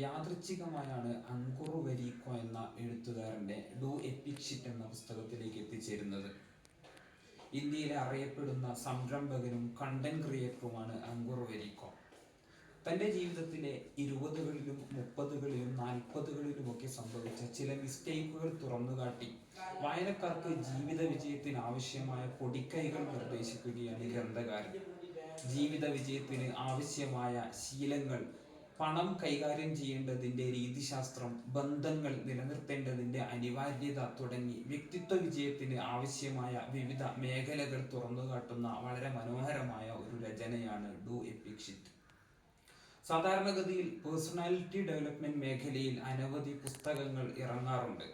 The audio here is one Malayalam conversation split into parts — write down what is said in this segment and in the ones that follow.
യാദൃച്ഛികമായാണ് അങ്കുർ വരീക്കോ എന്ന എഴുത്തുകാരൻ്റെ ഡു എപ്പിക് ഷിറ്റ് എന്ന പുസ്തകത്തിലേക്ക് എത്തിച്ചേരുന്നത്. ഇന്ത്യയിലെ അറിയപ്പെടുന്ന സംരംഭകനും കണ്ടന്റ് ക്രിയേറ്ററുമാണ് അങ്കുർ വരീക്കോ. തൻ്റെ ജീവിതത്തിലെ 20കളിലും 30കളിലും 40കളിലുമൊക്കെ സംഭവിച്ച ചില മിസ്റ്റേക്കുകൾ തുറന്നുകാട്ടി വായനക്കാർക്ക് ജീവിത വിജയത്തിന് ആവശ്യമായ പൊടിക്കൈകൾ നിർദ്ദേശിക്കുകയാണ് ഗ്രന്ഥകാരൻ. ജീവിത വിജയത്തിന് ആവശ്യമായ ശീലങ്ങൾ, പണം കൈകാര്യം ചെയ്യേണ്ടതിൻ്റെ രീതിശാസ്ത്രം, ബന്ധങ്ങൾ നിലനിർത്തേണ്ടതിൻ്റെ അനിവാര്യത തുടങ്ങി വ്യക്തിത്വ വിജയത്തിന് ആവശ്യമായ വിവിധ മേഖലകൾ തുറന്നുകാട്ടുന്ന വളരെ മനോഹരമായ ഒരു രചനയാണ് ഡു എപ്പിക് ഷിറ്റ്. സാധാരണഗതിയിൽ പേഴ്സണാലിറ്റി ഡെവലപ്മെന്റ് മേഖലയിൽ അനവധി പുസ്തകങ്ങൾ ഇറങ്ങാറുണ്ട്.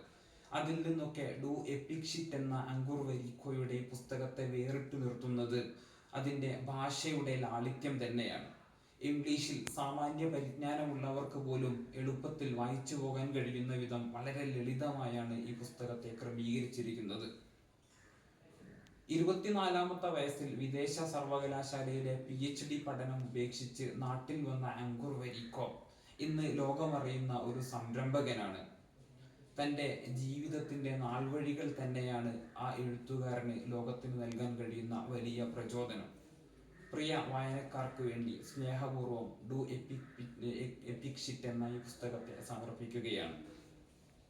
അതിൽ നിന്നൊക്കെ ഡു എപ്പിക് ഷിറ്റ് എന്ന അങ്കുർ വരീക്കോയുടെ പുസ്തകത്തെ വേറിട്ടു നിർത്തുന്നത് അതിൻ്റെ ഭാഷയുടെ ലാളിത്യം തന്നെയാണ്. ഇംഗ്ലീഷിൽ സാമാന്യ പരിജ്ഞാനമുള്ളവർക്ക് പോലും എളുപ്പത്തിൽ വായിച്ചു പോകാൻ കഴിയുന്ന വിധം വളരെ ലളിതമായാണ് ഈ പുസ്തകത്തെ ക്രമീകരിച്ചിരിക്കുന്നത്. 24ാമത്തെ വയസ്സിൽ വിദേശ സർവകലാശാലയിലെ PhD പഠനം ഉപേക്ഷിച്ച് നാട്ടിൽ വന്ന അങ്കുർ വരീക്കോ ഇന്ന് ലോകമറിയുന്ന ഒരു സംരംഭകനാണ്. തൻ്റെ ജീവിതത്തിൻ്റെ നാൾവഴികൾ തന്നെയാണ് ആ എഴുത്തുകാരന് ലോകത്തിന് നൽകാൻ കഴിയുന്ന വലിയ പ്രചോദനം. പ്രിയ വായനക്കാർക്ക് വേണ്ടി സ്നേഹപൂർവ്വം ഡു എപ്പിക് ഷിറ്റ് എന്ന ഈ പുസ്തകത്തെ സമർപ്പിക്കുകയാണ്.